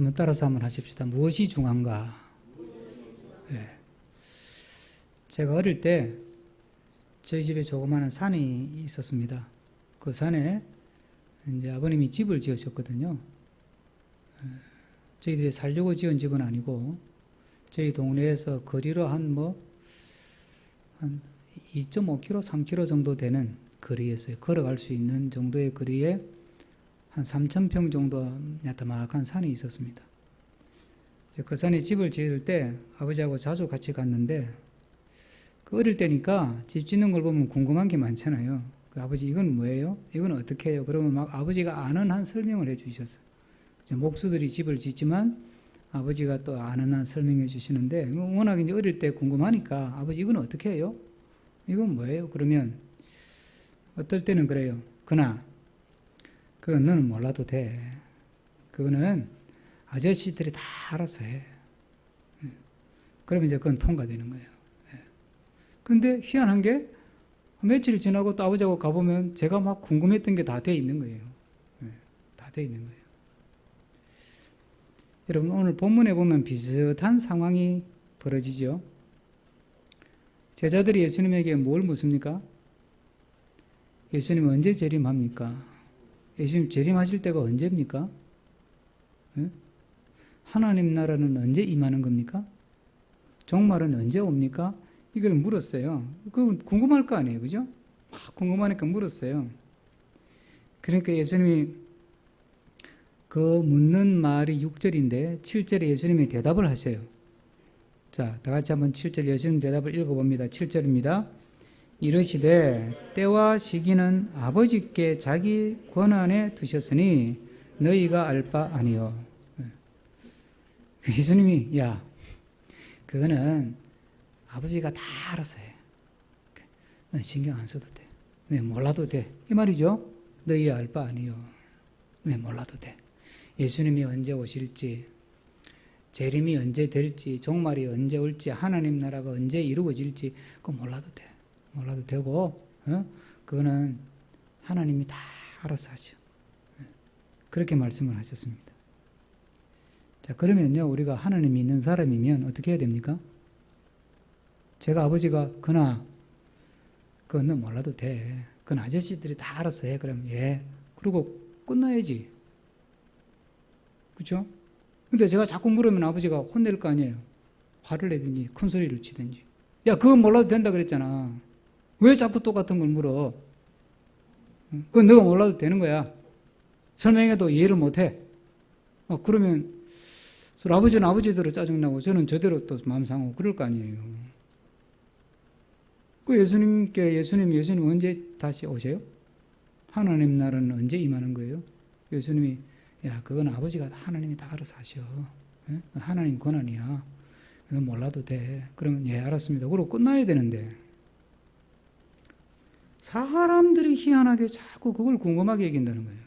한번 따라서 한번 하십시다. 무엇이 중요한가? 네. 제가 어릴 때 저희 집에 조그마한 산이 있었습니다. 그 산에 이제 아버님이 집을 지으셨거든요. 저희들이 살려고 지은 집은 아니고 저희 동네에서 거리로 한 2.5km, 3km 정도 되는 거리였어요. 걸어갈 수 있는 정도의 거리에 한 3,000평 정도 야타막한 산이 있었습니다. 그 산에 집을 지을 때 아버지하고 자주 같이 갔는데 그 어릴 때니까 집 짓는 걸 보면 궁금한 게 많잖아요. 그 아버지 이건 뭐예요? 이건 어떻게 해요? 그러면 막 아버지가 아는 한 설명을 해 주셨어요. 목수들이 집을 짓지만 아버지가 또 아는 한 설명해 주시는데 워낙 이제 어릴 때 궁금하니까 아버지 이건 어떻게 해요? 이건 뭐예요? 그러면 어떨 때는 그래요. 그나 그건 너는 몰라도 돼. 그거는 아저씨들이 다 알아서 해. 그러면 이제 그건 통과되는 거예요. 근데 희한한 게 며칠 지나고 또 아버지하고 가보면 제가 막 궁금했던 게 다 돼 있는 거예요. 다 돼 있는 거예요. 여러분 오늘 본문에 보면 비슷한 상황이 벌어지죠. 제자들이 예수님에게 뭘 묻습니까? 예수님 언제 재림합니까? 예수님 재림하실 때가 언제입니까? 하나님 나라는 언제 임하는 겁니까? 종말은 언제 옵니까? 이걸 물었어요. 그건 궁금할 거 아니에요, 그죠? 막 궁금하니까 물었어요. 그러니까 예수님이 그 묻는 말이 6절인데 7절에 예수님이 대답을 하셔요. 자, 다 같이 한번 7절 예수님 대답을 읽어봅니다. 7절입니다. 이르시되 때와 시기는 아버지께 자기 권한에 두셨으니 너희가 알 바 아니요. 예수님이 야 그거는 아버지가 다 알아서 해. 넌 신경 안 써도 돼. 네, 몰라도 돼. 이 말이죠. 너희 알 바 아니요. 네, 몰라도 돼. 예수님이 언제 오실지, 재림이 언제 될지, 종말이 언제 올지, 하나님 나라가 언제 이루어질지 그거 몰라도 돼. 몰라도 되고 그거는 하나님이 다 알아서 하셔. 그렇게 말씀을 하셨습니다. 자, 그러면요 우리가 하나님이 있는 사람이면 어떻게 해야 됩니까? 제가 아버지가 그나 그건 너 몰라도 돼. 그건 아저씨들이 다 알아서 해. 그러면 예. 그리고 끝나야지. 그렇죠? 근데 제가 자꾸 물으면 아버지가 혼낼 거 아니에요. 화를 내든지 큰 소리를 치든지. 야 그건 몰라도 된다 그랬잖아. 왜 자꾸 똑같은 걸 물어? 그건 너가 몰라도 되는 거야. 설명해도 이해를 못해. 그러면 아버지는 아버지대로 짜증나고 저는 저대로 또 마음 상하고 그럴 거 아니에요. 그 예수님 언제 다시 오세요? 하나님 나라는 언제 임하는 거예요? 예수님이 야 그건 아버지가 하나님이 다 알아서 하셔. 하나님 권한이야. 너 몰라도 돼. 그러면 예 알았습니다. 그러고 끝나야 되는데 사람들이 희한하게 자꾸 그걸 궁금하게 얘기한다는 거예요.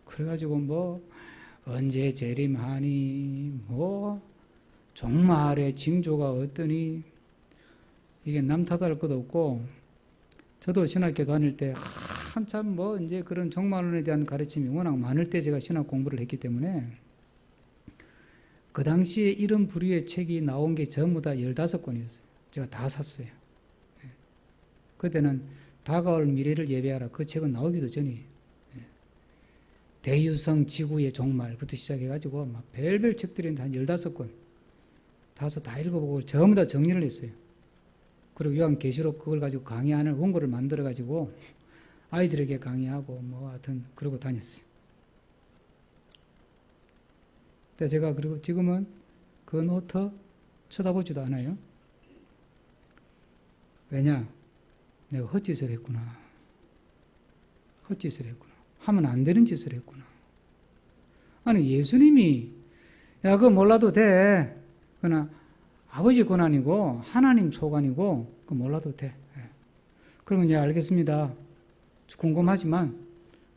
그래가지고 언제 재림하니 종말의 징조가 어떠니 이게 남 탓할 것도 없고 저도 신학교 다닐 때 한참 이제 그런 종말론에 대한 가르침이 워낙 많을 때 제가 신학 공부를 했기 때문에 그 당시에 이런 부류의 책이 나온 게 전부 다 15권이었어요. 제가 다 샀어요. 그때는 다가올 미래를 예배하라 그 책은 나오기도 전이에요. 대유성 지구의 종말부터 시작해가지고 막 별별 책들이 한 15권 다 읽어보고 전부 다 정리를 했어요. 그리고 요한계시록 그걸 가지고 강의하는 원고를 만들어가지고 아이들에게 강의하고 하여튼 그러고 다녔어요. 근데 제가 그리고 지금은 그 노트 쳐다보지도 않아요. 왜냐? 내가 헛짓을 했구나. 헛짓을 했구나. 하면 안 되는 짓을 했구나. 아니 예수님이 야 그거 몰라도 돼. 그러나 아버지 권한이고 하나님 소관이고 그거 몰라도 돼. 그러면 예 알겠습니다. 궁금하지만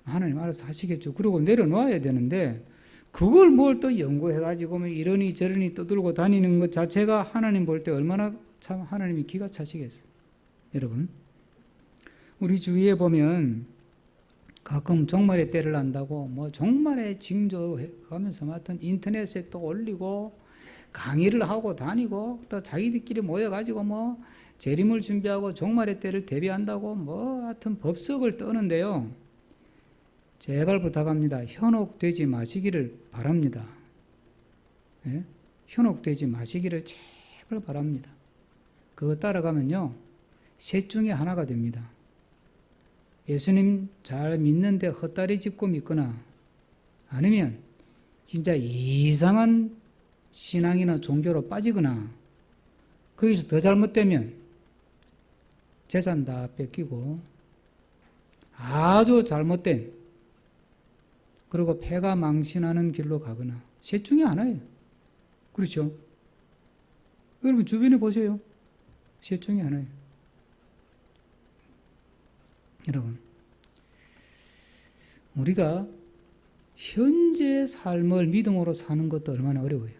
하나님 알아서 하시겠죠. 그러고 내려놓아야 되는데 그걸 뭘 또 연구해가지고 이러니 저러니 떠들고 다니는 것 자체가 하나님 볼 때 얼마나 참 하나님이 기가 차시겠어요. 여러분 우리 주위에 보면 가끔 종말의 때를 안다고 뭐 종말의 징조하면서 하여튼 인터넷에 또 올리고 강의를 하고 다니고 또 자기들끼리 모여가지고 뭐 재림을 준비하고 종말의 때를 대비한다고 뭐 하여튼 법석을 떠는데요. 제발 부탁합니다. 현혹되지 마시기를 바랍니다. 예? 현혹되지 마시기를 제발 바랍니다. 그거 따라가면요. 셋 중에 하나가 됩니다. 예수님 잘 믿는데 헛다리 짚고 믿거나 아니면 진짜 이상한 신앙이나 종교로 빠지거나 거기서 더 잘못되면 재산 다 뺏기고 아주 잘못된 그리고 폐가 망신하는 길로 가거나 셋 중에 하나예요. 그렇죠? 여러분 주변에 보세요. 셋 중에 하나예요. 여러분 우리가 현재 삶을 믿음으로 사는 것도 얼마나 어려워요.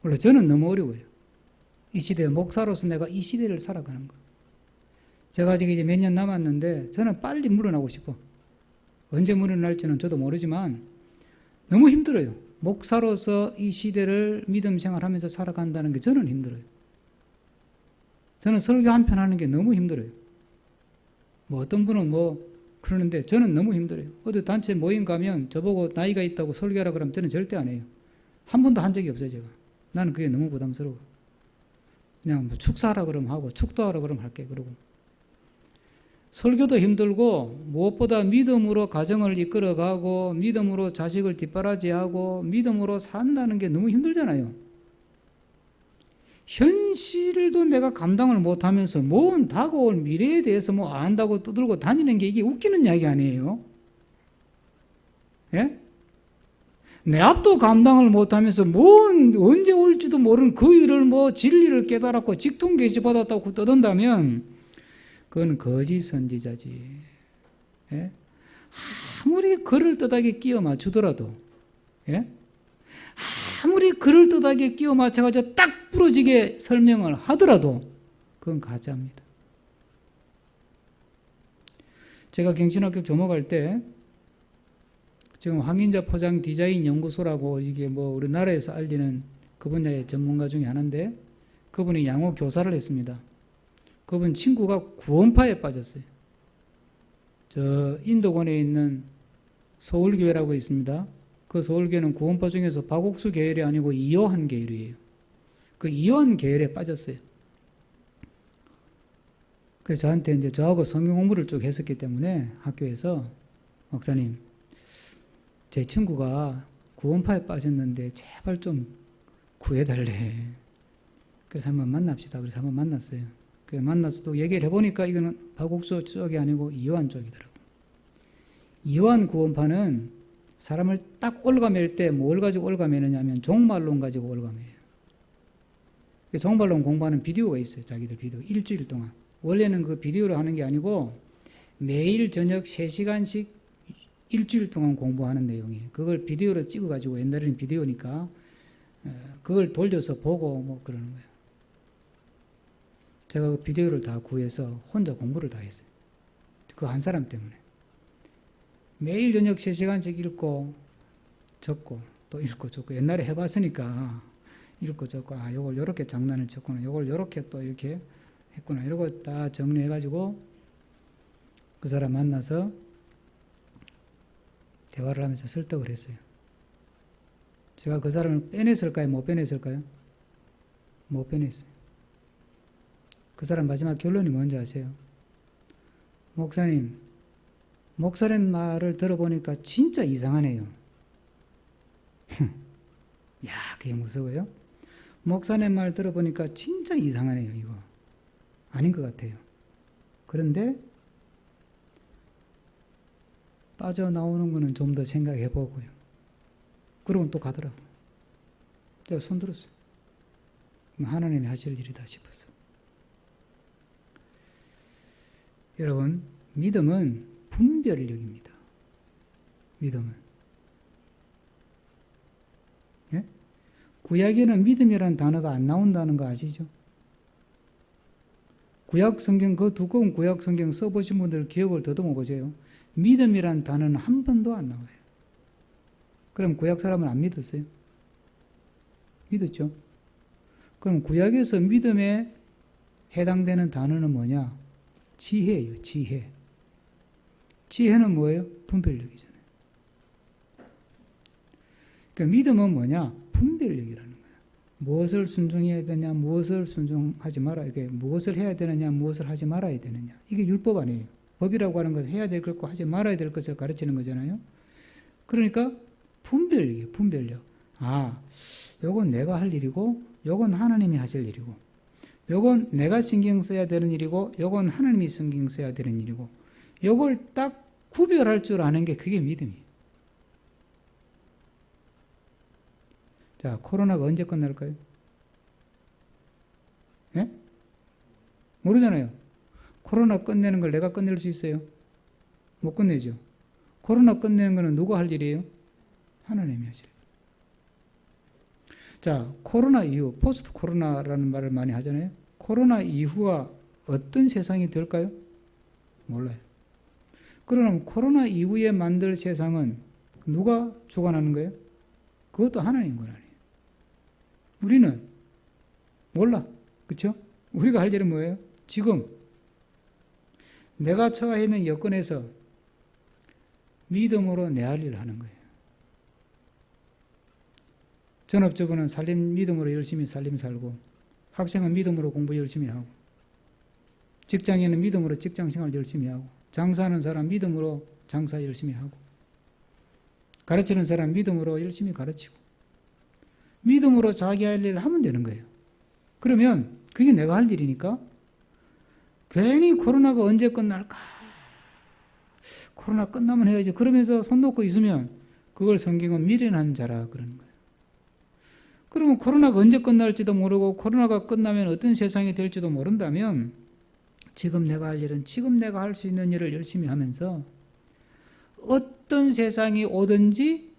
원래 저는 너무 어려워요. 이 시대 목사로서 내가 이 시대를 살아가는 거. 제가 아직 이제 몇 년 남았는데 저는 빨리 물러나고 싶어. 언제 물러날지는 저도 모르지만 너무 힘들어요. 목사로서 이 시대를 믿음 생활하면서 살아간다는 게 저는 힘들어요. 저는 설교 한 편 하는 게 너무 힘들어요. 뭐 어떤 분은 뭐 그러는데 저는 너무 힘들어요. 어디 단체 모임 가면 저보고 나이가 있다고 설교하라 그러면 저는 절대 안 해요. 한 번도 한 적이 없어요, 제가. 나는 그게 너무 부담스러워. 그냥 뭐 축사하라 그러면 하고 축도하라 그러면 할게. 그러고 설교도 힘들고 무엇보다 믿음으로 가정을 이끌어가고 믿음으로 자식을 뒷바라지하고 믿음으로 산다는 게 너무 힘들잖아요. 현실도 내가 감당을 못하면서 뭔 다가올 미래에 대해서 뭐 안다고 떠들고 다니는 게 이게 웃기는 이야기 아니에요? 예? 내 앞도 감당을 못하면서 뭔 언제 올지도 모르는 그 일을 뭐 진리를 깨달았고 직통 계시 받았다고 떠든다면 그건 거짓 선지자지. 예? 아무리 그럴듯하게 끼워 맞추더라도 예? 아무리 그럴듯하게 끼워 맞춰가지고 딱 부러지게 설명을 하더라도 그건 가짜입니다. 제가 경신학교 교목할 때 지금 황인자 포장 디자인 연구소라고 이게 뭐 우리나라에서 알리는 그 분야의 전문가 중에 하나인데 그분이 양호 교사를 했습니다. 그분 친구가 구원파에 빠졌어요. 저 인도권에 있는 서울교회라고 있습니다. 그 서울교회는 구원파 중에서 박옥수 계열이 아니고 이요한 계열이에요. 그 이요한 계열에 빠졌어요. 그래서 저한테 이제 저하고 성경 공부를 쭉 했었기 때문에 학교에서 목사님, 제 친구가 구원파에 빠졌는데 제발 좀 구해달래. 그래서 한번 만납시다. 그래서 한번 만났어요. 그래서 만나서 또 얘기를 해보니까 이거는 박옥수 쪽이 아니고 이요한 쪽이더라고요. 이요한 구원파는 사람을 딱 올가맬 때 뭘 가지고 올가매느냐면 종말론 가지고 올가매요. 종말론 공부하는 비디오가 있어요. 자기들 비디오. 일주일 동안. 원래는 그 비디오로 하는 게 아니고 매일 저녁 3시간씩 일주일 동안 공부하는 내용이에요. 그걸 비디오로 찍어가지고 옛날에는 비디오니까 그걸 돌려서 보고 뭐 그러는 거예요. 제가 그 비디오를 다 구해서 혼자 공부를 다 했어요. 그 한 사람 때문에. 매일 저녁 3시간씩 읽고 적고 또 읽고 적고 옛날에 해봤으니까 읽고 적고 아 요걸 요렇게 장난을 쳤구나 요걸 요렇게 또 이렇게 했구나 이러고 다 정리해가지고 그 사람 만나서 대화를 하면서 설득을 했어요. 제가 그 사람을 빼냈을까요? 못 빼냈을까요? 못 빼냈어요. 그 사람 마지막 결론이 뭔지 아세요? 목사님 말을 들어보니까 진짜 이상하네요. 야, 그게 무서워요? 목사님 말 들어보니까 진짜 이상하네요, 이거. 아닌 것 같아요. 그런데 빠져나오는 거는 좀 더 생각해 보고요. 그러고 또 가더라고요. 제가 손 들었어요. 하나님이 하실 일이다 싶어서. 여러분, 믿음은 분별력입니다. 믿음은. 예? 구약에는 믿음이라는 단어가 안 나온다는 거 아시죠? 구약 성경, 그 두꺼운 구약 성경 써보신 분들 기억을 더듬어 보세요. 믿음이란 단어는 한 번도 안 나와요. 그럼 구약 사람은 안 믿었어요? 믿었죠? 그럼 구약에서 믿음에 해당되는 단어는 뭐냐? 지혜예요, 지혜. 지혜는 뭐예요? 분별력이잖아요. 그러니까 믿음은 뭐냐? 분별력이라는 거예요. 무엇을 순종해야 되냐, 무엇을 순종하지 말아야, 이게 무엇을 해야 되느냐, 무엇을 하지 말아야 되느냐. 이게 율법 아니에요. 법이라고 하는 것은 해야 될 것과 하지 말아야 될 것을 가르치는 거잖아요. 그러니까 분별력이에요, 분별력. 아, 요건 내가 할 일이고, 요건 하나님이 하실 일이고, 요건 내가 신경 써야 되는 일이고, 요건 하나님이 신경 써야 되는 일이고, 요걸 딱 구별할 줄 아는 게 그게 믿음이에요. 자, 코로나가 언제 끝날까요? 예? 모르잖아요. 코로나 끝내는 걸 내가 끝낼 수 있어요? 못 끝내죠. 코로나 끝내는 거는 누가 할 일이에요? 하나님이 하실 일. 자, 코로나 이후, 포스트 코로나라는 말을 많이 하잖아요. 코로나 이후가 어떤 세상이 될까요? 몰라요. 그러면 코로나 이후에 만들 세상은 누가 주관하는 거예요? 그것도 하나님 건 아니에요. 우리는 몰라. 그렇죠? 우리가 할 일은 뭐예요? 지금 내가 처해 있는 여건에서 믿음으로 내 할 일을 하는 거예요. 전업주부는 살림 믿음으로 열심히 살림 살고, 학생은 믿음으로 공부 열심히 하고, 직장인은 믿음으로 직장생활 열심히 하고, 장사하는 사람 믿음으로 장사 열심히 하고, 가르치는 사람 믿음으로 열심히 가르치고, 믿음으로 자기 할 일을 하면 되는 거예요. 그러면 그게 내가 할 일이니까 괜히 코로나가 언제 끝날까? 코로나 끝나면 해야지. 그러면서 손 놓고 있으면 그걸 성경은 미련한 자라 그러는 거예요. 그러면 코로나가 언제 끝날지도 모르고 코로나가 끝나면 어떤 세상이 될지도 모른다면 지금 내가 할 일은 지금 내가 할 수 있는 일을 열심히 하면서 어떤 세상이 오든지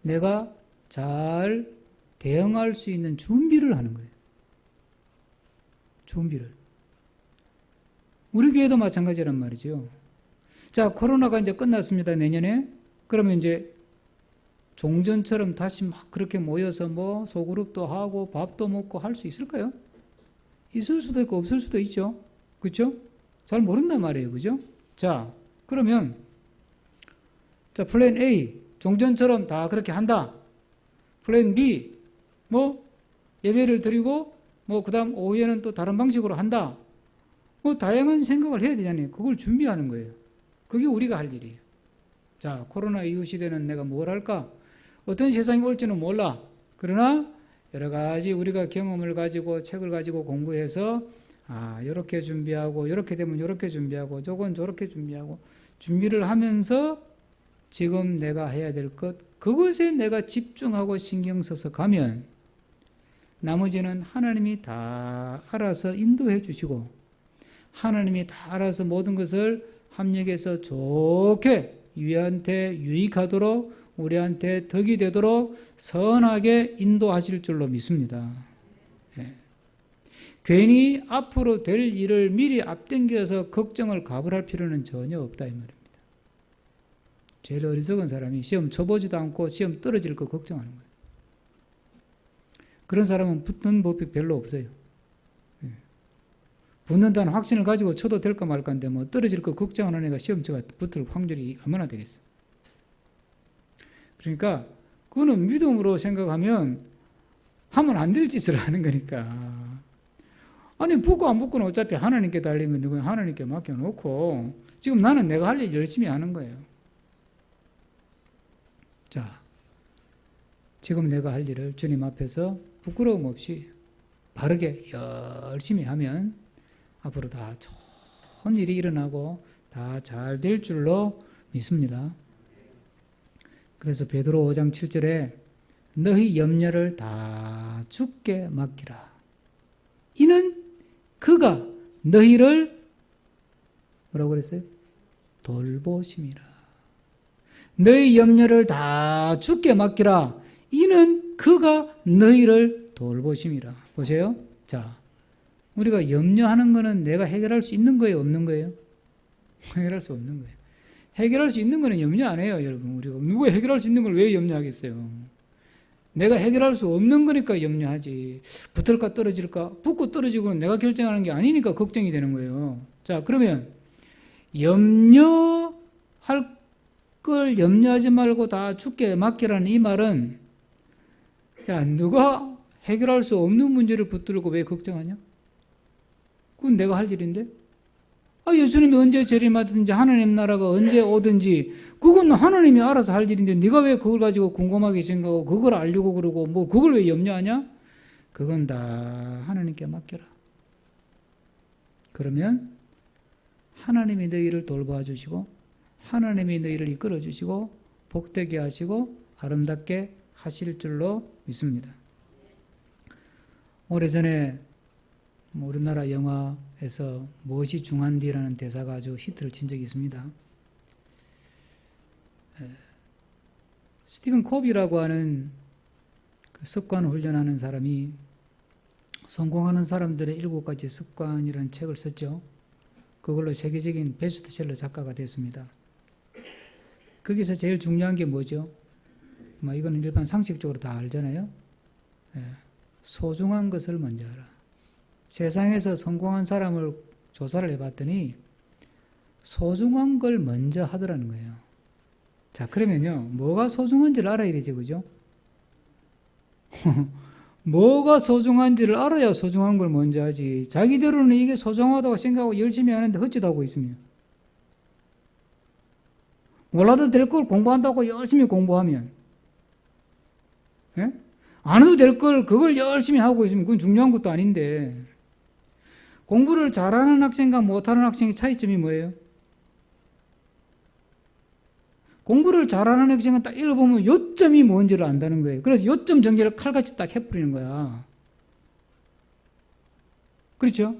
내가 잘 대응할 수 있는 준비를 하는 거예요. 준비를. 우리 교회도 마찬가지란 말이죠. 자, 코로나가 이제 끝났습니다. 내년에. 그러면 이제 종전처럼 다시 막 그렇게 모여서 뭐 소그룹도 하고 밥도 먹고 할 수 있을까요? 있을 수도 있고 없을 수도 있죠. 그렇죠? 잘 모른단 말이에요. 그죠? 자, 그러면 자, 플랜 A 종전처럼 다 그렇게 한다. 플랜 B 뭐 예배를 드리고 뭐 그다음 오후에는 또 다른 방식으로 한다. 뭐 다양한 생각을 해야 되잖아요. 그걸 준비하는 거예요. 그게 우리가 할 일이에요. 자, 코로나 이후 시대는 내가 뭘 할까? 어떤 세상이 올지는 몰라. 그러나 여러 가지 우리가 경험을 가지고 책을 가지고 공부해서 이렇게 준비하고 이렇게 되면 이렇게 준비하고 저건 저렇게 준비하고 준비를 하면서 지금 내가 해야 될 것, 그것에 내가 집중하고 신경 써서 가면 나머지는 하나님이 다 알아서 인도해 주시고 하나님이 다 알아서 모든 것을 합력해서 좋게 우리한테 유익하도록 우리한테 덕이 되도록 선하게 인도하실 줄로 믿습니다. 예. 괜히 앞으로 될 일을 미리 앞당겨서 걱정을 가불할 필요는 전혀 없다 이 말입니다. 제일 어리석은 사람이 시험 쳐보지도 않고 시험 떨어질 거 걱정하는 거예요. 그런 사람은 붙는 법이 별로 없어요. 예. 붙는다는 확신을 가지고 쳐도 될까 말까인데 뭐 떨어질 거 걱정하는 애가 시험 쳐가 붙을 확률이 얼마나 되겠어. 그러니까 그거는 믿음으로 생각하면 하면 안 될 짓을 하는 거니까. 아니 붙고 안 붙고는 어차피 하나님께 달리면 누군 하나님께 맡겨놓고 지금 나는 내가 할 일 열심히 하는 거예요. 자, 지금 내가 할 일을 주님 앞에서 부끄러움 없이 바르게 열심히 하면 앞으로 다 좋은 일이 일어나고 다 잘 될 줄로 믿습니다. 그래서 베드로 5장 7절에 너희 염려를 다 주께 맡기라. 이는 그가 너희를 뭐라고 그랬어요? 돌보심이라. 너희 염려를 다 주께 맡기라. 이는 그가 너희를 돌보심이라. 보세요. 자, 우리가 염려하는 거는 내가 해결할 수 있는 거예요, 없는 거예요? 해결할 수 없는 거예요. 해결할 수 있는 거는 염려 안 해요, 여러분. 우리가 누가 해결할 수 있는 걸 왜 염려하겠어요? 내가 해결할 수 없는 거니까 염려하지. 붙을까 떨어질까? 붙고 떨어지고는 내가 결정하는 게 아니니까 걱정이 되는 거예요. 자, 그러면 염려할 걸 염려하지 말고 다 죽게 맡기라는 이 말은, 야, 누가 해결할 수 없는 문제를 붙들고 왜 걱정하냐? 그건 내가 할 일인데? 예수님이 언제 재림하든지 하나님 나라가 언제 오든지 그건 하나님이 알아서 할 일인데 네가 왜 그걸 가지고 궁금하게 생각하고 그걸 알려고 그러고 뭐 그걸 왜 염려하냐? 그건 다 하나님께 맡겨라. 그러면 하나님이 너희를 돌봐 주시고 하나님이 너희를 이끌어 주시고 복되게 하시고 아름답게 하실 줄로 믿습니다. 오래전에 우리나라 영화에서 무엇이 중한디라는 대사가 아주 히트를 친 적이 있습니다. 스티븐 코비라고 하는 그 습관 훈련하는 사람이 성공하는 사람들의 7가지 습관이라는 책을 썼죠. 그걸로 세계적인 베스트셀러 작가가 됐습니다. 거기서 제일 중요한 게 뭐죠? 이거는 일반 상식적으로 다 알잖아요. 소중한 것을 먼저 하라. 세상에서 성공한 사람을 조사를 해봤더니 소중한 걸 먼저 하더라는 거예요. 자, 그러면요, 뭐가 소중한지를 알아야 되죠, 그죠? 뭐가 소중한지를 알아야 소중한 걸 먼저 하지. 자기대로는 이게 소중하다고 생각하고 열심히 하는데 헛짓하고 있습니다. 몰라도 될 걸 공부한다고 열심히 공부하면, 안 해도 될 걸 그걸 열심히 하고 있으면 그건 중요한 것도 아닌데, 공부를 잘하는 학생과 못하는 학생의 차이점이 뭐예요? 공부를 잘하는 학생은 딱 읽어보면 요점이 뭔지를 안다는 거예요. 그래서 요점 전개를 칼같이 딱 해버리는 거야. 그렇죠?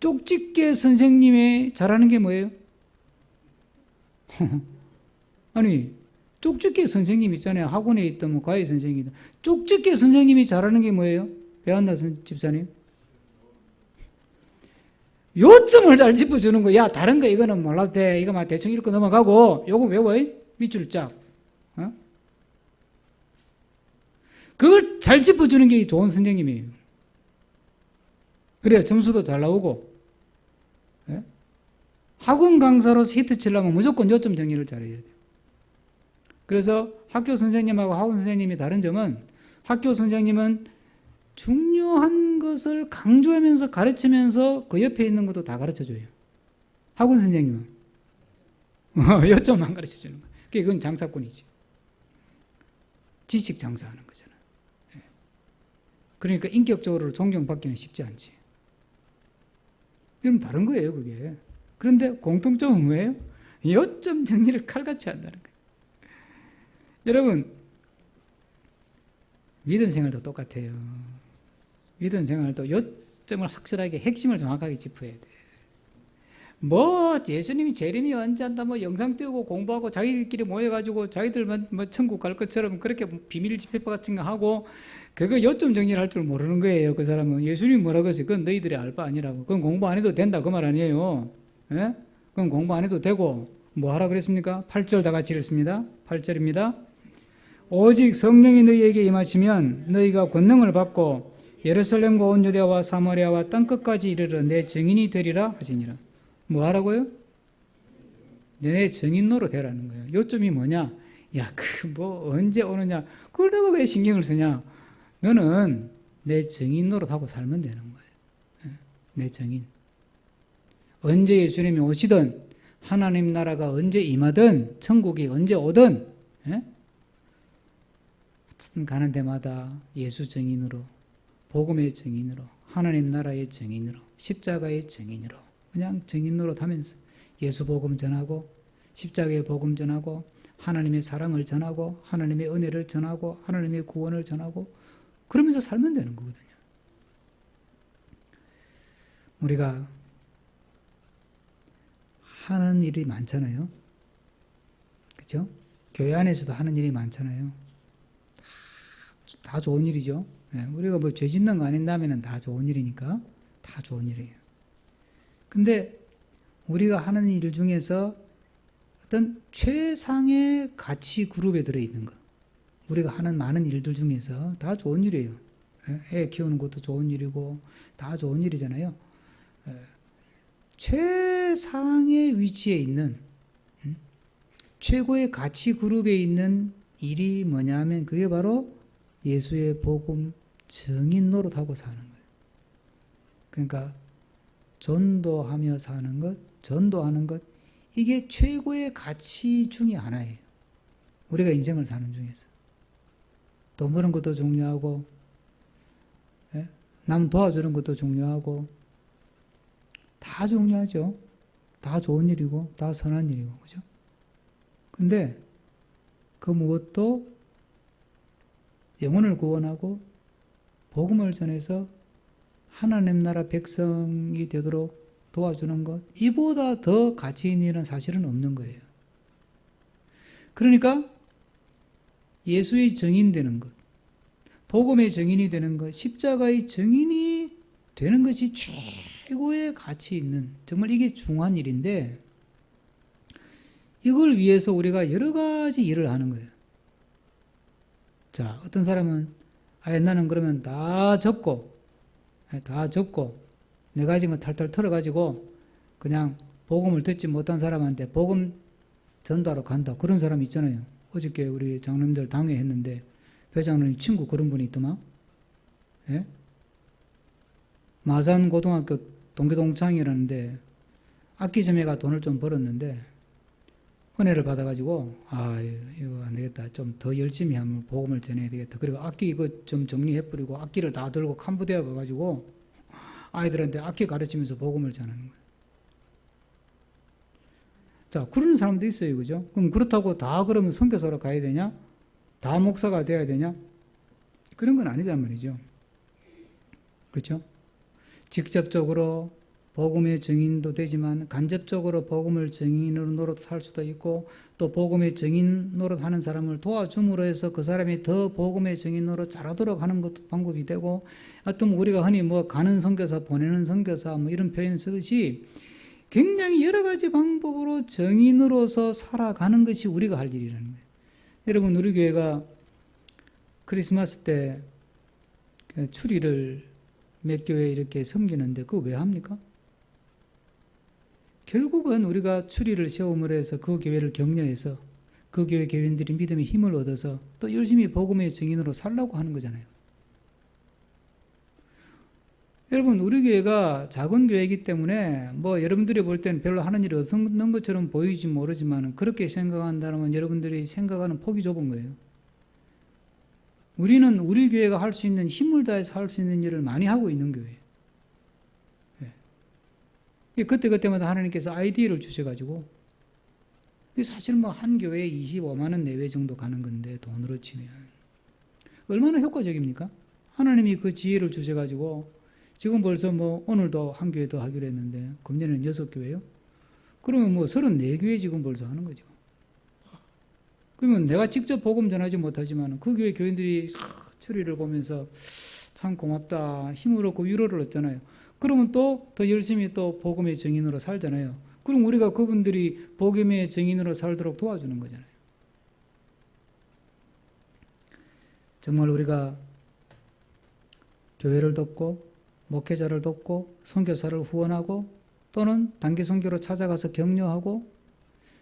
쪽집게 선생님이 잘하는 게 뭐예요? 아니, 쪽집게 선생님 있잖아요. 학원에 있던 뭐 과외 선생님이다. 쪽집게 선생님이 잘하는 게 뭐예요? 배한나 집사님? 요점을 잘 짚어주는 거야. 야, 다른 거 이거는 몰라도 돼. 이거 막 대충 읽고 넘어가고 요거 외워. 밑줄 쫙. 그걸 잘 짚어주는 게 좋은 선생님이에요. 그래야 점수도 잘 나오고. 학원 강사로서 히트 치려면 무조건 요점 정리를 잘해야 돼요. 그래서 학교 선생님하고 학원 선생님이 다른 점은, 학교 선생님은 중요한 것을 강조하면서 가르치면서 그 옆에 있는 것도 다 가르쳐줘요. 학원 선생님은 요점만 가르쳐주는 거예요. 그건 장사꾼이지. 지식 장사하는 거잖아. 그러니까 인격적으로 존경받기는 쉽지 않지. 이건 다른 거예요, 그게. 그런데 공통점은 뭐예요? 요점 정리를 칼같이 한다는 거예요. 여러분, 믿음 생활도 똑같아요. 믿음 생활도 요점을 확실하게, 핵심을 정확하게 짚어야 돼. 예수님이 재림이 언제 한다, 영상 띄우고 공부하고 자기들끼리 모여가지고 자기들만 천국 갈 것처럼 그렇게 비밀 집회파 같은 거 하고, 그거 요점 정리를 할 줄 모르는 거예요. 그 사람은. 예수님이 뭐라고 했어요? 그건 너희들이 알 바 아니라고. 그건 공부 안 해도 된다, 그 말 아니에요. 그건 공부 안 해도 되고, 뭐 하라 그랬습니까? 8절 다 같이 읽습니다. 8절입니다. 오직 성령이 너희에게 임하시면 너희가 권능을 받고 예루살렘과 온 유대와 사마리아와 땅끝까지 이르러 내 증인이 되리라 하시니라. 뭐 하라고요? 내 증인으로 되라는 거예요. 요점이 뭐냐? 야, 언제 오느냐? 그걸 내가 왜 신경을 쓰냐? 너는 내 증인으로 하고 살면 되는 거예요. 내 증인. 언제 예수님이 오시든, 하나님 나라가 언제 임하든, 천국이 언제 오든, 어쨌든 가는 데마다 예수 증인으로, 복음의 증인으로, 하나님 나라의 증인으로, 십자가의 증인으로, 그냥 증인으로 하면서 예수 복음 전하고, 십자가의 복음 전하고, 하나님의 사랑을 전하고, 하나님의 은혜를 전하고, 하나님의 구원을 전하고, 그러면서 살면 되는 거거든요. 우리가 하는 일이 많잖아요. 그렇죠? 교회 안에서도 하는 일이 많잖아요. 다 좋은 일이죠. 우리가 죄 짓는 거 아닌다면 다 좋은 일이니까 다 좋은 일이에요. 근데 우리가 하는 일 중에서 어떤 최상의 가치 그룹에 들어있는 것, 우리가 하는 많은 일들 중에서 다 좋은 일이에요. 애 키우는 것도 좋은 일이고 다 좋은 일이잖아요. 최상의 위치에 있는 최고의 가치 그룹에 있는 일이 뭐냐면 그게 바로 예수의 복음 증인 노릇하고 사는 거예요. 그러니까 전도하며 사는 것, 전도하는 것, 이게 최고의 가치 중에 하나예요. 우리가 인생을 사는 중에서. 돈 버는 것도 중요하고, 남 도와주는 것도 중요하고, 다 중요하죠. 다 좋은 일이고, 다 선한 일이고, 그죠? 근데 그 무엇도 영혼을 구원하고 복음을 전해서 하나님 나라 백성이 되도록 도와주는 것, 이보다 더 가치 있는 일은 사실은 없는 거예요. 그러니까 예수의 증인 되는 것, 복음의 증인이 되는 것, 십자가의 증인이 되는 것이 최고의 가치 있는, 정말 이게 중요한 일인데 이걸 위해서 우리가 여러 가지 일을 하는 거예요. 자, 어떤 사람은 나는 그러면 다 접고 내 가진 거 탈탈 털어가지고 그냥 복음을 듣지 못한 사람한테 복음 전도하러 간다. 그런 사람 있잖아요. 어저께 우리 장로님들 당회했는데 회장님 친구 그런 분이 있더만. 예? 마산 고등학교 동기동창이라는데 악기점에가 돈을 좀 벌었는데 은혜를 받아가지고 이거 안 되겠다. 좀 더 열심히 하면 복음을 전해야 되겠다. 그리고 악기 이거 좀 정리해버리고 악기를 다 들고 캄보디아 가가지고 아이들한테 악기 가르치면서 복음을 전하는 거예요. 자, 그런 사람도 있어요. 그죠? 그럼 그렇다고 다 그러면 선교사로 가야 되냐? 다 목사가 되어야 되냐? 그런 건 아니란 말이죠. 그렇죠? 직접적으로 복음의 증인도 되지만 간접적으로 복음을 증인으로 노릇 살 수도 있고 또 복음의 증인 노릇 하는 사람을 도와줌으로 해서 그 사람이 더 복음의 증인 노릇 잘하도록 하는 것도 방법이 되고 어떤 우리가 흔히 뭐 가는 선교사 보내는 선교사 뭐 이런 표현을 쓰듯이 굉장히 여러 가지 방법으로 증인으로서 살아가는 것이 우리가 할 일이라는 거예요. 여러분 우리 교회가 크리스마스 때 추리를 몇 교회 이렇게 섬기는데 그거 왜 합니까? 결국은 우리가 추리를 시험을 해서 그 교회를 격려해서 그 교회 교인들이 믿음의 힘을 얻어서 또 열심히 복음의 증인으로 살라고 하는 거잖아요. 여러분 우리 교회가 작은 교회이기 때문에 뭐 여러분들이 볼 때는 별로 하는 일이 없는 것처럼 보이지 모르지만 그렇게 생각한다면 여러분들이 생각하는 폭이 좁은 거예요. 우리는 우리 교회가 할 수 있는 힘을 다해서 할 수 있는 일을 많이 하고 있는 교회예요. 그때마다 하나님께서 아이디어를 주셔가지고 사실 뭐 한 교회에 25만 원 내외 정도 가는 건데 돈으로 치면 얼마나 효과적입니까? 하나님이 그 지혜를 주셔가지고 지금 벌써 뭐 오늘도 한 교회 더 하기로 했는데 금년에는 6교회요? 그러면 뭐 34교회 지금 벌써 하는 거죠. 그러면 내가 직접 복음 전하지 못하지만 그 교회 교인들이 추리를 보면서 참 고맙다 힘을 얻고 위로를 얻잖아요. 그러면 또 더 열심히 또 복음의 증인으로 살잖아요. 그럼 우리가 그분들이 복음의 증인으로 살도록 도와주는 거잖아요. 정말 우리가 교회를 돕고 목회자를 돕고 선교사를 후원하고 또는 단기 선교로 찾아가서 격려하고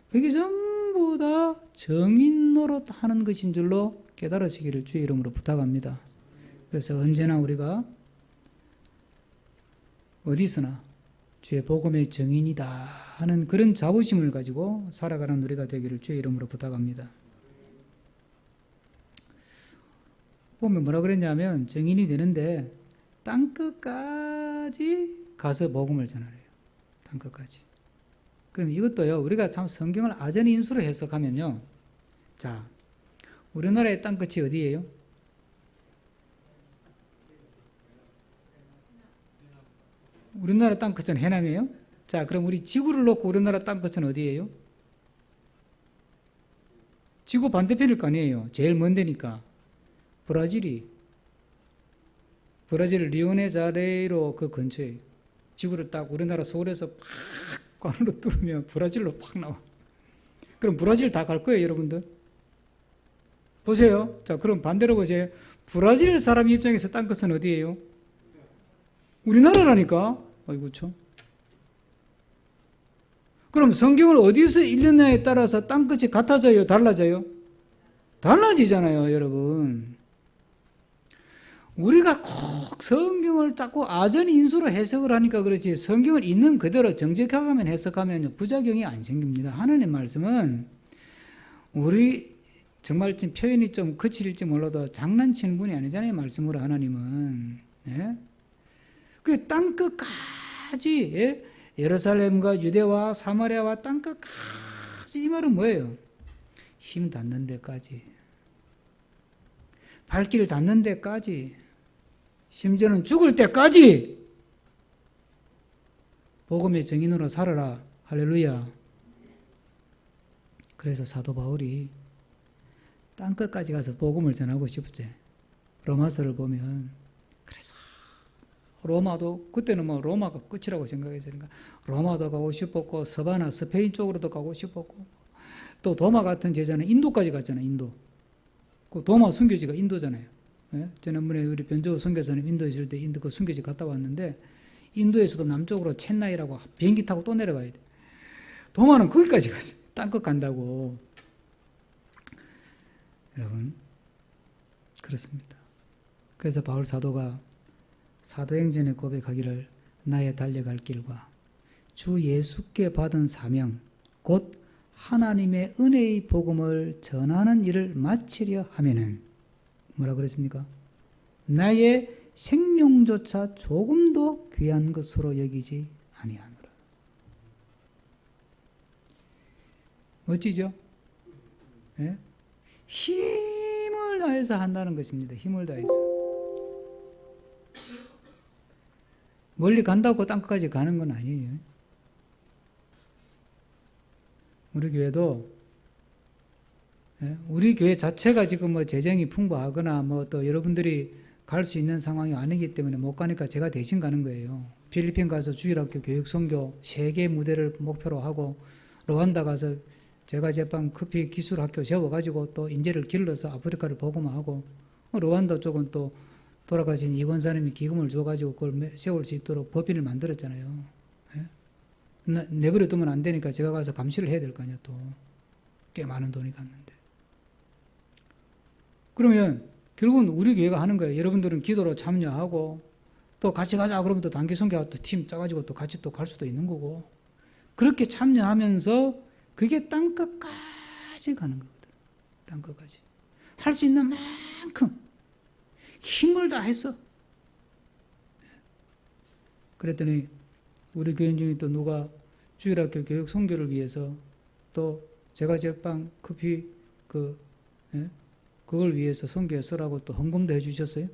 그게 전부 다 증인 노릇 하는 것인 줄로 깨달으시기를 주의 이름으로 부탁합니다. 그래서 언제나 우리가 어디서나 주의 복음의 증인이다 하는 그런 자부심을 가지고 살아가는 우리가 되기를 주의 이름으로 부탁합니다. 보면 뭐라 그랬냐면 증인이 되는데 땅끝까지 가서 복음을 전하래요. 땅끝까지. 그럼 이것도요 우리가 참 성경을 아전히 인수로 해석하면요 자 우리나라의 땅끝이 어디예요? 우리나라 땅끝은 해남이에요? 자, 그럼 우리 지구를 놓고 우리나라 땅끝은 어디예요? 지구 반대편일 거 아니에요? 제일 먼 데니까. 브라질 리오네자레이로 그 근처에 지구를 딱 우리나라 서울에서 팍 관으로 뚫으면 브라질로 팍 나와. 그럼 브라질 다 갈 거예요, 여러분들. 보세요. 자, 그럼 반대로 보세요. 브라질 사람 입장에서 땅끝은 어디예요? 우리나라라니까. 아이고 참. 그럼 성경을 어디서 읽느냐에 따라서 땅끝이 같아져요, 달라져요? 달라지잖아요, 여러분. 우리가 꼭 성경을 자꾸 아전 인수로 해석을 하니까 그렇지, 성경을 있는 그대로 정직하게만 해석하면 부작용이 안 생깁니다. 하나님 말씀은 우리 정말 좀 표현이 좀 거칠지 몰라도 장난치는 분이 아니잖아요, 말씀으로 하나님은. 예? 그 땅끝까지, 예? 예루살렘과 유대와 사마리아와 땅끝까지, 이 말은 뭐예요? 힘 닿는 데까지, 발길 닿는 데까지, 심지어는 죽을 때까지 복음의 증인으로 살아라. 할렐루야. 그래서 사도 바울이 땅끝까지 가서 복음을 전하고 싶었지. 로마서를 보면. 그래서 로마도, 그때는 뭐 로마가 끝이라고 생각했으니까 로마도 가고 싶었고, 서바나 스페인 쪽으로도 가고 싶었고, 또 도마 같은 제자는 인도까지 갔잖아요. 인도. 그 도마 순교지가 인도잖아요. 예? 지난번에 우리 변조우 선교사님 인도 있을 때 인도 그 순교지 갔다 왔는데, 인도에서도 남쪽으로 첸나이라고 비행기 타고 또 내려가야 돼. 도마는 거기까지 갔어요. 땅끝 간다고. 여러분, 그렇습니다. 그래서 바울 사도가 사도행전에 고백하기를, 나의 달려갈 길과 주 예수께 받은 사명 곧 하나님의 은혜의 복음을 전하는 일을 마치려 하면은, 뭐라 그랬습니까? 나의 생명조차 조금도 귀한 것으로 여기지 아니하노라. 멋지죠? 예? 힘을 다해서 한다는 것입니다. 힘을 다해서. 멀리 간다고 땅끝까지 가는 건 아니에요. 우리 교회도, 우리 교회 자체가 지금 뭐 재정이 풍부하거나 뭐 또 여러분들이 갈 수 있는 상황이 아니기 때문에 못 가니까 제가 대신 가는 거예요. 필리핀 가서 주일학교 교육 선교 3개 무대를 목표로 하고, 르완다 가서 제가 제빵 커피 기술 학교 세워가지고 또 인재를 길러서 아프리카를 복음화하고, 르완다 쪽은 또 돌아가신 이 권사님이 기금을 줘가지고 그걸 세울 수 있도록 법인을 만들었잖아요. 내버려 두면 안 되니까 제가 가서 감시를 해야 될 거 아니야, 또. 꽤 많은 돈이 갔는데. 그러면 결국은 우리 교회가 하는 거예요. 여러분들은 기도로 참여하고, 또 같이 가자 그러면 또 단기 선교가 또 팀 짜가지고 또 같이 또 갈 수도 있는 거고, 그렇게 참여하면서 그게 땅끝까지 가는 거거든. 땅끝까지. 할 수 있는 만큼 힘을 다해서. 그랬더니 우리 교인 중에 또 누가 주일학교 교육 선교를 위해서, 또 제가 제빵 커피 그걸 위해서 선교에 쓰라고 또 헌금도 해주셨어요.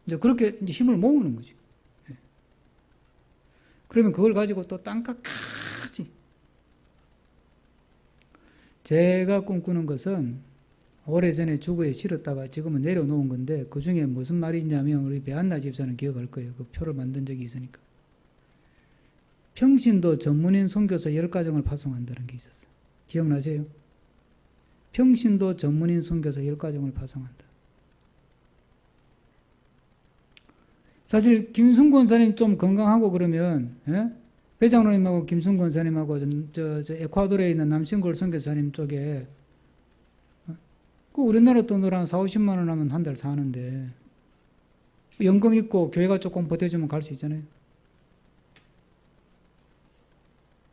이제 그렇게 이제 힘을 모으는 거지. 그러면 그걸 가지고 또 땅끝까지. 제가 꿈꾸는 것은 오래전에 주부에 실었다가 지금은 내려놓은 건데, 그 중에 무슨 말이 있냐면, 우리 배한나 집사는 기억할 거예요. 그 표를 만든 적이 있으니까. 평신도 전문인 선교사 10가정을 파송한다는 게 있었어. 기억나세요? 평신도 전문인 선교사 10가정을 파송한다. 사실 김순 권사님 좀 건강하고 그러면, 배장로님하고 김순 권사님하고 저 에콰도르에 있는 남신골 선교사님 쪽에 그 우리나라 돈으로 한 4,50만 원 하면 한 달 사는데, 연금 있고 교회가 조금 보태주면 갈 수 있잖아요.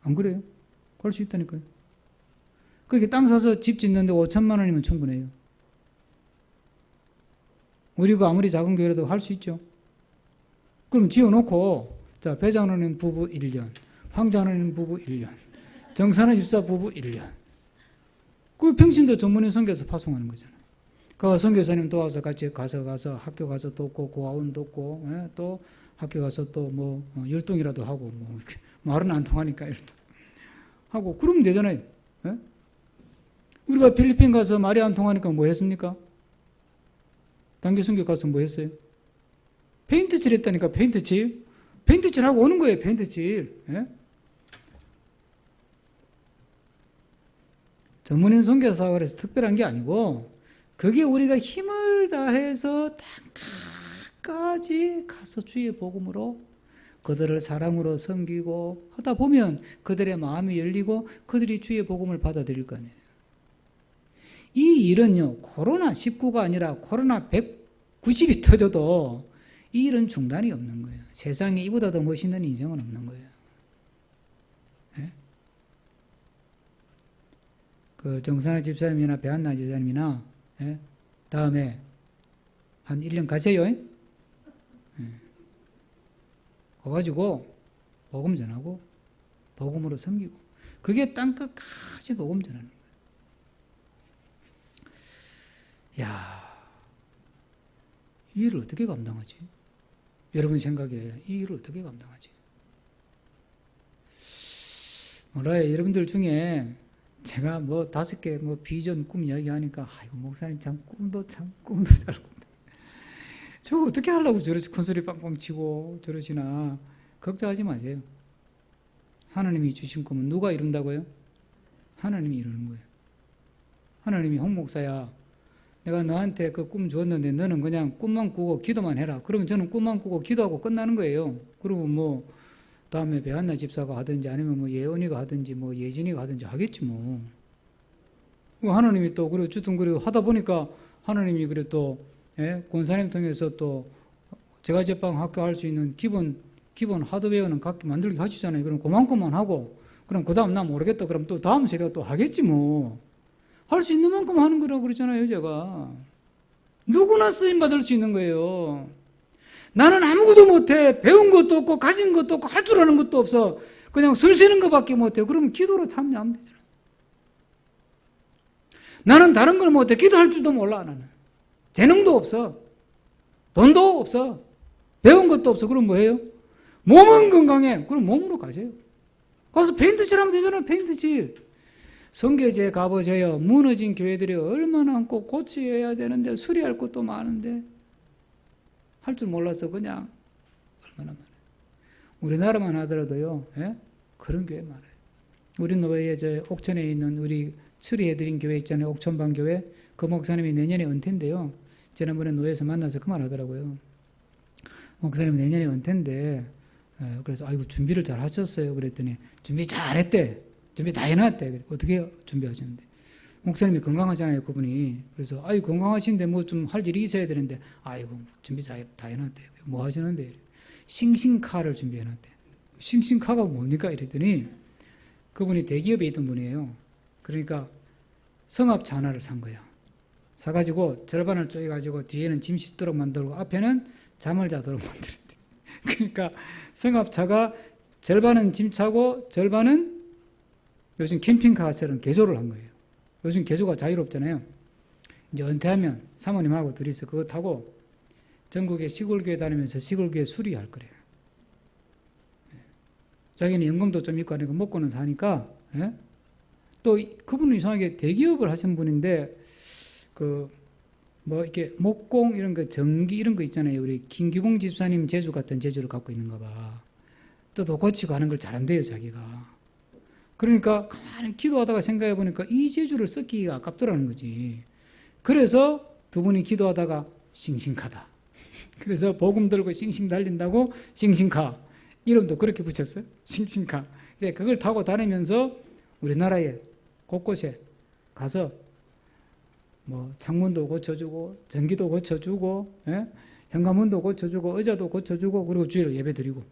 안 그래요? 갈 수 있다니까요. 그렇게 땅 사서 집 짓는데 5천만 원이면 충분해요. 우리가 아무리 작은 교회라도 할 수 있죠. 그럼 지어놓고, 자, 배장로님 부부 1년, 황장로님 부부 1년, 정산호 집사 부부 1년. 그 평신도 전문인 선교사 파송하는 거잖아요. 그 선교사님 도와서 같이 가서 학교 가서 돕고, 고아원 돕고, 또 학교 가서 또 뭐 율동이라도 하고, 뭐 말은 안 통하니까 율동 하고 그러면 되잖아요. 우리가 필리핀 가서 말이 안 통하니까 뭐 했습니까? 단기 선교 가서 뭐 했어요? 페인트 칠했다니까, 페인트 칠. 페인트칠하고 오는 거예요. 페인트칠. 예? 전문인 선교사가 그래서 특별한 게 아니고 그게 우리가 힘을 다해서 땅끝까지 가서 주의 복음으로 그들을 사랑으로 섬기고 하다 보면 그들의 마음이 열리고 그들이 주의 복음을 받아들일 거 아니에요. 이 일은요, 코로나19가 아니라 코로나 190이 터져도 이 일은 중단이 없는 거예요. 세상에 이보다 더 멋있는 인생은 없는 거예요. 예? 그 정산아 집사님이나 배한나 집사님이나 예? 다음에 한 1년 가세요. 예? 가가지고 복음 전하고 복음으로 섬기고 그게 땅끝까지 복음 전하는 거예요. 야, 이 일을 어떻게 감당하지? 여러분 생각에 이 일을 어떻게 감당하지? 몰라요. 여러분들 중에 제가 뭐 5개 뭐 비전 꿈 이야기하니까 아이고 목사님 참 꿈도 잘 꾼다. 저 어떻게 하려고 저러지 큰소리 빵빵 치고 저러시나 걱정하지 마세요. 하나님이 주신 꿈은 누가 이룬다고요? 하나님이 이루는 거예요. 하나님이 홍 목사야 내가 너한테 그 꿈 줬는데 너는 그냥 꿈만 꾸고 기도만 해라. 그러면 저는 꿈만 꾸고 기도하고 끝나는 거예요. 그리고 뭐 다음에 배한나 집사가 하든지 아니면 뭐 예원이가 하든지 뭐 예진이가 하든지 하겠지 뭐. 하나님이 또 그리고 주통 그리고 하다 보니까 하나님이 그래 또 예? 권사님 통해서 또 제가 제빵 학교 할 수 있는 기본 하드웨어는 각기 만들게 하시잖아요. 그럼 그만큼만 하고 그럼 그 다음 나 모르겠다. 그럼 또 다음 세대가 또 하겠지 뭐. 할 수 있는 만큼 하는 거라고 그러잖아요, 제가. 누구나 쓰임받을 수 있는 거예요. 나는 아무것도 못해. 배운 것도 없고, 가진 것도 없고, 할 줄 아는 것도 없어. 그냥 술 쉬는 것밖에 못해요. 그러면 기도로 참여하면 되잖아. 나는 다른 걸 못해. 기도할 줄도 몰라, 나는. 재능도 없어. 돈도 없어. 배운 것도 없어. 그럼 뭐 해요? 몸은 건강해. 그럼 몸으로 가세요. 가서 페인트칠 하면 되잖아요, 페인트칠. 선교지에 가보세요. 무너진 교회들이 얼마나 꼭 고쳐야 되는데 수리할 것도 많은데 할 줄 몰라서 그냥 얼마나 많아요. 우리나라만 하더라도요. 예? 그런 교회 많아요. 우리 노예에 저 옥천에 있는 우리 수리해드린 교회 있잖아요. 옥천방 교회. 그 목사님이 내년에 은퇴인데요. 지난번에 노예에서 만나서 그 말 하더라고요. 목사님 내년에 은퇴인데 그래서 아이고 준비를 잘 하셨어요. 그랬더니 준비 잘했대. 준비 다 해놨대. 어떻게 준비하셨는데? 목사님이 건강하잖아요, 그분이. 그래서, 아이, 건강하신데 뭐 좀 할 일이 있어야 되는데, 아이고, 준비 다 해놨대. 뭐 하시는데? 싱싱카를 준비해놨대. 싱싱카가 뭡니까? 이랬더니, 그분이 대기업에 있던 분이에요. 그러니까 성합차 하나를 산 거야. 사가지고 절반을 쪼개가지고 뒤에는 짐 싣도록 만들고 앞에는 잠을 자도록 만들었대. 그러니까 성합차가 절반은 짐 차고 절반은 요즘 캠핑카처럼 개조를 한 거예요. 요즘 개조가 자유롭잖아요. 이제 은퇴하면 사모님하고 둘이서 그거 타고 전국의 시골교회 다니면서 시골교회 수리할 거래요. 자기는 연금도 좀 있고 하니까 먹고는 사니까, 예? 또 그분은 이상하게 대기업을 하신 분인데, 뭐 이렇게 목공 이런 거 전기 이런 거 있잖아요. 우리 김규봉 집사님 재주 같은 재주를 갖고 있는가 봐. 또 고치고 하는 걸 잘한대요, 자기가. 그러니까 가만히 기도하다가 생각해 보니까 이 재주를 썩기가 아깝더라는 거지. 그래서 두 분이 기도하다가 싱싱카다. 그래서 복음 들고 싱싱 달린다고 싱싱카. 이름도 그렇게 붙였어요. 싱싱카. 그걸 타고 다니면서 우리나라에 곳곳에 가서 뭐 창문도 고쳐주고 전기도 고쳐주고 예? 현관문도 고쳐주고 의자도 고쳐주고 그리고 주일에 예배 드리고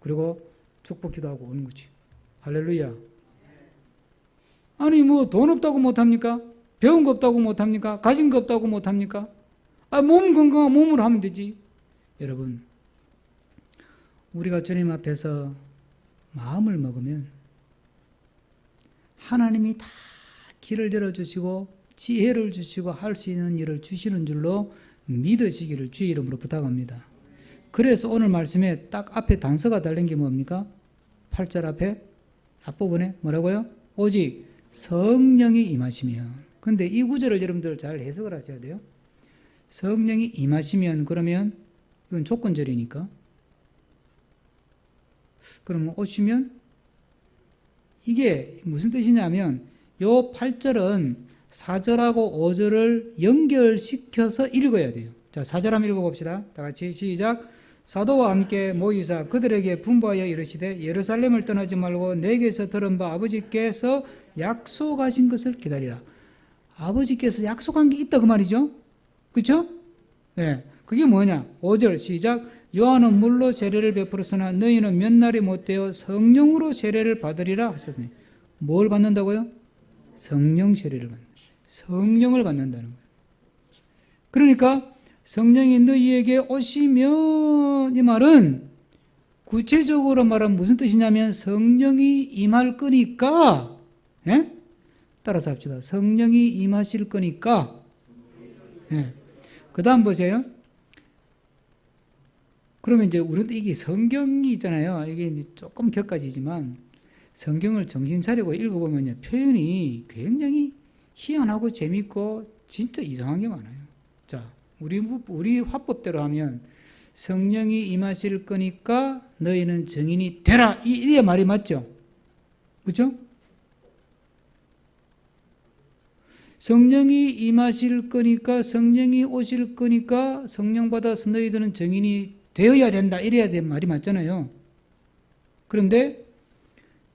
그리고 축복 기도하고 오는 거지. 할렐루야. 아니 뭐 돈 없다고 못합니까? 배운 거 없다고 못합니까? 가진 거 없다고 못합니까? 몸 건강한 몸으로 하면 되지. 여러분 우리가 주님 앞에서 마음을 먹으면 하나님이 다 길을 열어주시고 지혜를 주시고 할 수 있는 일을 주시는 줄로 믿으시기를 주의 이름으로 부탁합니다. 그래서 오늘 말씀에 딱 앞에 단서가 달린 게 뭡니까? 8절 앞에 앞부분에 뭐라고요? 오직 성령이 임하시면. 근데 이 구절을 여러분들 잘 해석을 하셔야 돼요. 성령이 임하시면 그러면 이건 조건절이니까 그러면 오시면 이게 무슨 뜻이냐면 요 8절은 4절하고 5절을 연결시켜서 읽어야 돼요. 자, 4절 한번 읽어봅시다. 다 같이 시작. 사도와 함께 모이사 그들에게 분부하여 이르시되 예루살렘을 떠나지 말고 내게서 들은 바 아버지께서 약속하신 것을 기다리라. 아버지께서 약속한 게 있다 그 말이죠. 그렇죠? 네. 그게 뭐냐? 5절 시작. 요한은 물로 세례를 베풀었으나 너희는 몇 날이 못되어 성령으로 세례를 받으리라 하셨으니. 뭘 받는다고요? 성령 세례를 받는다. 성령을 받는다는 거예요. 그러니까 성령이 너희에게 오시면 이 말은 구체적으로 말하면 무슨 뜻이냐면 성령이 임할 거니까, 예? 따라서 합시다. 성령이 임하실 거니까. 예. 그 다음 보세요. 그러면 이제 우리는 이게 성경이 있잖아요. 이게 이제 조금 격가지지만 성경을 정신 차리고 읽어보면요. 표현이 굉장히 희한하고 재밌고 진짜 이상한 게 많아요. 자, 우리 화법대로 하면 성령이 임하실 거니까 너희는 증인이 되라. 이게 말이 맞죠? 그렇죠? 성령이 임하실 거니까 성령이 오실 거니까 성령 받아서 너희들은 증인이 되어야 된다. 이래야 될 말이 맞잖아요. 그런데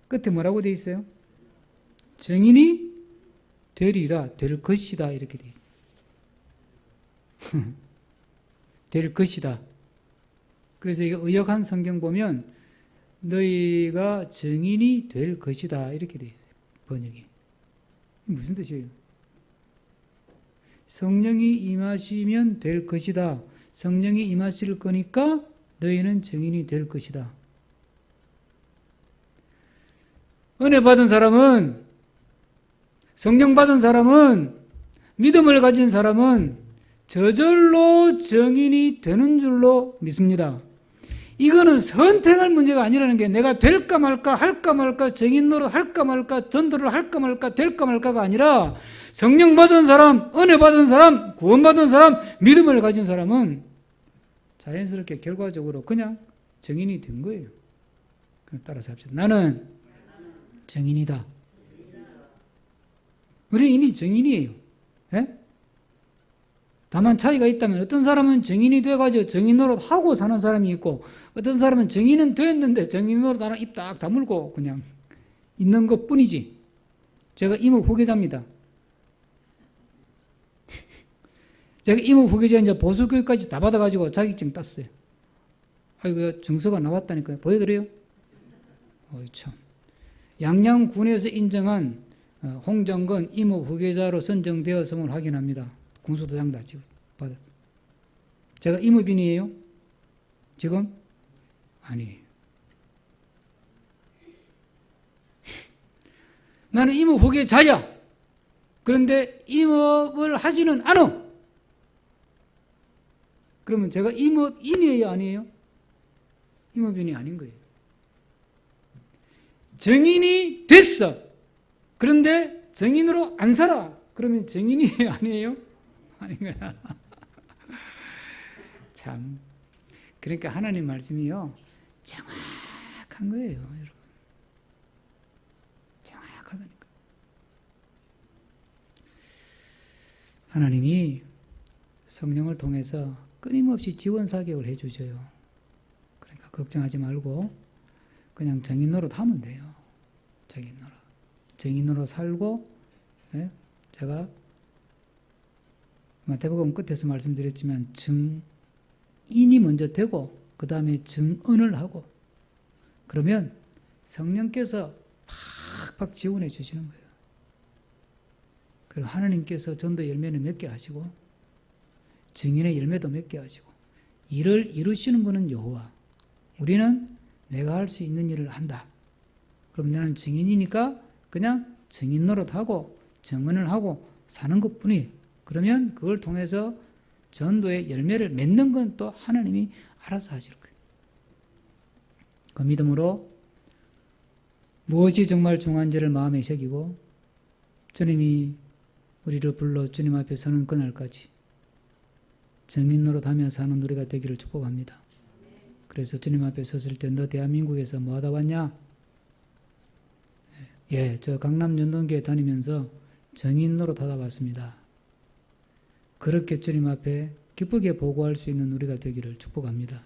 끝에 뭐라고 돼 있어요? 증인이 되리라, 될 것이다 이렇게 돼 있어요. 될 것이다. 그래서 이게 의역한 성경 보면 너희가 증인이 될 것이다 이렇게 돼 있어요. 번역이. 무슨 뜻이에요? 성령이 임하시면 될 것이다. 성령이 임하실 거니까 너희는 증인이 될 것이다. 은혜 받은 사람은, 성령 받은 사람은, 믿음을 가진 사람은 저절로 증인이 되는 줄로 믿습니다. 이거는 선택할 문제가 아니라는 게 내가 될까 말까 할까 말까 증인 노릇 할까 말까 전도를 할까 말까 될까 말까가 아니라 성령 받은 사람, 은혜 받은 사람, 구원 받은 사람, 믿음을 가진 사람은 자연스럽게 결과적으로 그냥 증인이 된 거예요. 그럼 따라서 합시다. 나는 증인이다. 우리는 이미 증인이에요. 예? 다만 차이가 있다면 어떤 사람은 증인이 돼가지고 증인 노릇 하고 사는 사람이 있고 어떤 사람은 증인은 됐는데 증인 노릇 하나 입 딱 다물고 그냥 있는 것 뿐이지. 제가 이모 후계자입니다. 제가 이모 후계자 이제 보수교육까지 다 받아가지고 자격증 땄어요. 아이고, 증서가 나왔다니까요. 보여드려요? 어이, 참. 양양군에서 인정한 홍정건 이모 후계자로 선정되었음을 확인합니다. 군수도장 다 지금 받았어요. 제가 이모빈이에요? 지금? 아니에요. 나는 이모 후계자야. 그런데 임업을 하지는 않아. 그러면 제가 임업인이에요, 아니에요? 임업인이 아닌 거예요. 정인이 됐어. 그런데 정인으로 안 살아. 그러면 정인이 아니에요? 아닌 거야. 참. 그러니까 하나님 말씀이요. 정확한 거예요, 여러분. 정확하다니까. 하나님이 성령을 통해서 끊임없이 지원 사격을 해주셔요. 그러니까 걱정하지 말고 그냥 정인 노릇 하면 돼요. 정인 노릇. 정인 노릇 살고, 예? 제가 마태복음 끝에서 말씀드렸지만 증인이 먼저 되고 그 다음에 증언을 하고 그러면 성령께서 팍팍 지원해 주시는 거예요. 그리고 하나님께서 전도 열매는 몇 개 하시고 증인의 열매도 몇 개 하시고 일을 이루시는 분은 여호와. 우리는 내가 할 수 있는 일을 한다. 그럼 나는 증인이니까 그냥 증인 노릇하고 증언을 하고 사는 것뿐이에요. 그러면 그걸 통해서 전도의 열매를 맺는 건 또 하나님이 알아서 하실 거예요. 그 믿음으로 무엇이 정말 중요한지를 마음에 새기고 주님이 우리를 불러 주님 앞에 서는 그날까지 증인 노릇하며 사는 우리가 되기를 축복합니다. 그래서 주님 앞에 섰을 때 너 대한민국에서 뭐 하다 왔냐? 예, 저 강남 연동교회 다니면서 정인 노릇하다 왔습니다. 그렇게 주님 앞에 기쁘게 보고할 수 있는 우리가 되기를 축복합니다.